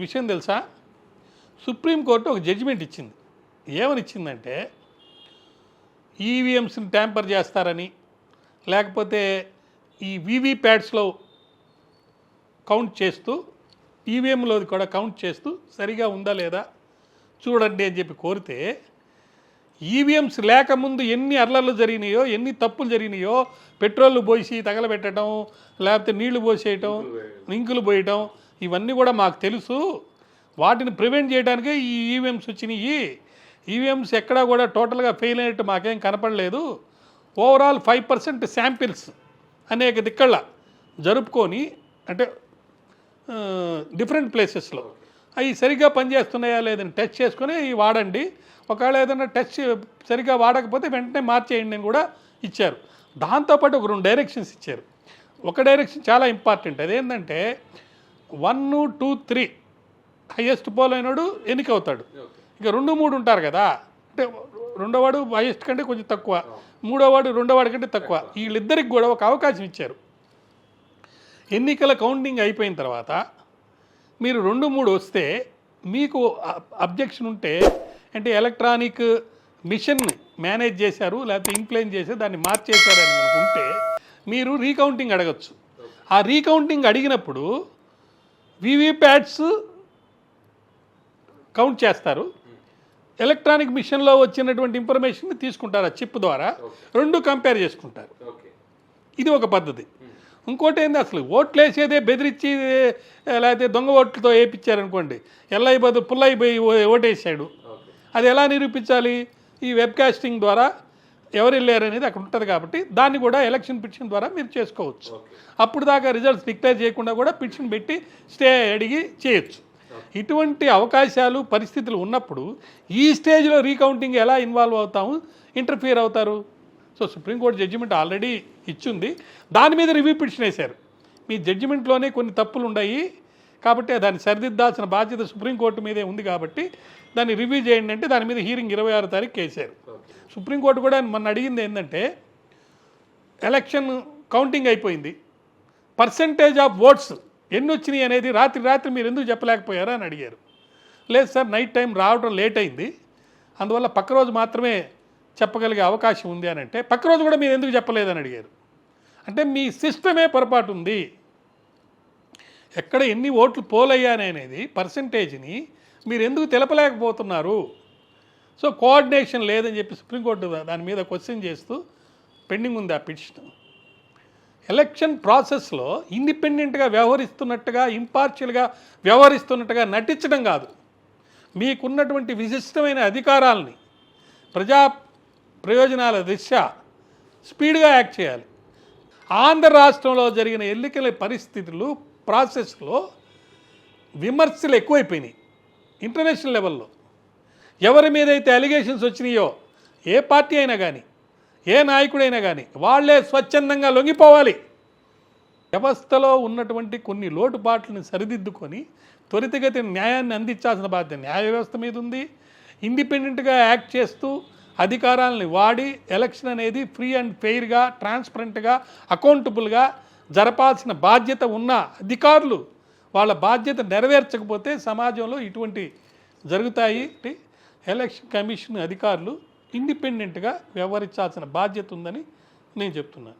విషయం తెలుసా? సుప్రీంకోర్టు ఒక జడ్జిమెంట్ ఇచ్చింది. ఏమని ఇచ్చిందంటే ఈవీఎంస్ని ట్యాంపర్ చేస్తారని, లేకపోతే ఈ వీవీప్యాట్స్లో కౌంట్ చేస్తూ ఈవీఎంలోది కూడా కౌంట్ చేస్తూ సరిగా ఉందా లేదా చూడండి అని చెప్పి కోరితే, ఈవీఎంస్ లేకముందు ఎన్ని అర్లర్లు జరిగినాయో, ఎన్ని తప్పులు జరిగినాయో, పెట్రోల్ పోసి తగలబెట్టడం, లేకపోతే నీళ్లు పోసేయటం, ఇంకులు పోయటం, ఇవన్నీ కూడా మాకు తెలుసు. వాటిని ప్రివెంట్ చేయడానికే ఈ ఈవీఎంస్ వచ్చినాయి. ఈవీఎంస్ ఎక్కడా కూడా టోటల్గా ఫెయిల్ అయినట్టు మాకేం కనపడలేదు. ఓవరాల్ 5% శాంపిల్స్ అనేక దిక్కళ్ళ జరుపుకొని, అంటే డిఫరెంట్ ప్లేసెస్లో అవి సరిగ్గా పనిచేస్తున్నాయా లేదని టెస్ట్ చేసుకొని ఇవి వాడండి. ఒకవేళ ఏదైనా టెస్ట్ సరిగ్గా వాడకపోతే వెంటనే మార్చేయండి అని కూడా ఇచ్చారు. దాంతోపాటు ఒక 2 డైరెక్షన్స్ ఇచ్చారు. ఒక డైరెక్షన్ చాలా ఇంపార్టెంట్. అదేంటంటే 1, 2, 3 హైయెస్ట్ పోల్ అయినాడు ఎన్నికవుతాడు. ఇక 2, 3 ఉంటారు కదా, అంటే రెండోవాడు హైయెస్ట్ కంటే కొంచెం తక్కువ, మూడోవాడు రెండోవాడి కంటే తక్కువ. వీళ్ళిద్దరికి కూడా ఒక అవకాశం ఇచ్చారు. ఎన్నికల కౌంటింగ్ అయిపోయిన తర్వాత మీరు 2, 3 వస్తే మీకు అబ్జెక్షన్ ఉంటే, అంటే ఎలక్ట్రానిక్ మిషన్ మేనేజ్ చేశారు లేకపోతే ఇన్ఫ్లుయెన్స్ చేసి దాన్ని మార్చేశారు అని అనుకుంటే మీరు రీకౌంటింగ్ అడగచ్చు. ఆ రీకౌంటింగ్ అడిగినప్పుడు వీవీప్యాట్స్ కౌంట్ చేస్తారు, ఎలక్ట్రానిక్ మిషన్లో వచ్చినటువంటి ఇన్ఫర్మేషన్ తీసుకుంటారు ఆ చిప్ ద్వారా, 2 కంపేర్ చేసుకుంటారు. ఇది ఒక పద్ధతి. ఇంకోటి ఏంది, అసలు ఓట్లు వేసేదే బెదిరించి లేకపోతే దొంగ ఓట్లతో వేయించారనుకోండి, ఎల్లయ్య బదులు పుల్లయ్య పోయి ఓటేసాడు, అది ఎలా నిరూపించాలి? ఈ వెబ్కాస్టింగ్ ద్వారా ఎవరు వెళ్ళారు అనేది అక్కడ ఉంటుంది. కాబట్టి దాన్ని కూడా ఎలక్షన్ పిటిషన్ ద్వారా మీరు చేసుకోవచ్చు. అప్పుడు దాకా రిజల్ట్స్ డిక్లేర్ చేయకుండా కూడా పిటిషన్ పెట్టి స్టే అడిగి చేయొచ్చు. ఇటువంటి అవకాశాలు పరిస్థితులు ఉన్నప్పుడు ఈ స్టేజ్లో రీకౌంటింగ్ ఎలా ఇన్వాల్వ్ అవుతాము, ఇంటర్ఫియర్ అవుతారు? సో సుప్రీంకోర్టు జడ్జిమెంట్ ఆల్రెడీ ఇచ్చింది, దాని మీద రివ్యూ పిటిషన్ వేశారు. మీ జడ్జిమెంట్లోనే కొన్ని తప్పులు ఉన్నాయి కాబట్టి దాన్ని సరిదిద్దాల్సిన బాధ్యత సుప్రీంకోర్టు మీదే ఉంది కాబట్టి దాన్ని రివ్యూ చేయండి అంటే దాని మీద హీరింగ్ 26వ తారీఖు వేశారు. సుప్రీంకోర్టు కూడా మొన్న అడిగింది ఏంటంటే, ఎలక్షన్ కౌంటింగ్ అయిపోయింది, పర్సంటేజ్ ఆఫ్ ఓట్స్ ఎన్ని వచ్చినాయి అనేది రాత్రి మీరు ఎందుకు చెప్పలేకపోయారా అని అడిగారు. లేదు సార్, నైట్ టైం రావడం లేట్ అయింది, అందువల్ల పక్క రోజు మాత్రమే చెప్పగలిగే అవకాశం ఉంది అని అంటే, పక్క రోజు కూడా మీరు ఎందుకు చెప్పలేదని అడిగారు. అంటే మీ సిస్టమే పొరపాటు ఉంది. ఎక్కడ ఎన్ని ఓట్లు పోలయ్యానే అనేది పర్సంటేజ్ని మీరు ఎందుకు తెలపలేకపోతున్నారు? సో కోఆర్డినేషన్ లేదని చెప్పి సుప్రీంకోర్టు దాని మీద క్వశ్చన్ చేస్తూ పెండింగ్ ఉంది ఆ పిటిషన్. ఎలక్షన్ ప్రాసెస్లో ఇండిపెండెంట్గా వ్యవహరిస్తున్నట్టుగా, ఇంపార్షియల్గా వ్యవహరిస్తున్నట్టుగా నటించడం కాదు, మీకున్నటువంటి విశిష్టమైన అధికారాలని ప్రజా ప్రయోజనాల దిశ స్పీడ్గా యాక్ట్ చేయాలి. ఆంధ్ర రాష్ట్రంలో జరిగిన ఎన్నికల పరిస్థితులు ప్రాసెస్లో విమర్శలు ఎక్కువైపోయినాయి. ఇంటర్నేషనల్ లెవెల్లో ఎవరి మీద అయితే అలిగేషన్స్ వచ్చినాయో, ఏ పార్టీ అయినా కానీ, ఏ నాయకుడైనా కానీ వాళ్ళే స్వచ్ఛందంగా లొంగిపోవాలి. వ్యవస్థలో ఉన్నటువంటి కొన్ని లోటుపాట్లను సరిదిద్దుకొని త్వరితగతిన న్యాయాన్ని అందించాల్సిన బాధ్యత న్యాయ వ్యవస్థ మీద ఉంది. ఇండిపెండెంట్గా యాక్ట్ చేస్తూ అధికారాలని వాడి ఎలక్షన్ అనేది ఫ్రీ అండ్ ఫెయిర్గా, ట్రాన్స్పరెంట్గా, అకౌంటబుల్గా జరపాల్సిన బాధ్యత ఉన్న అధికారులు వాళ్ళ బాధ్యత నెరవేర్చకపోతే సమాజంలో ఇటువంటి జరుగుతాయి. ఎలక్షన్ కమిషన్ అధికారులు ఇండిపెండెంట్గా వ్యవహరించాల్సిన బాధ్యత ఉందని నేను చెప్తున్నాను.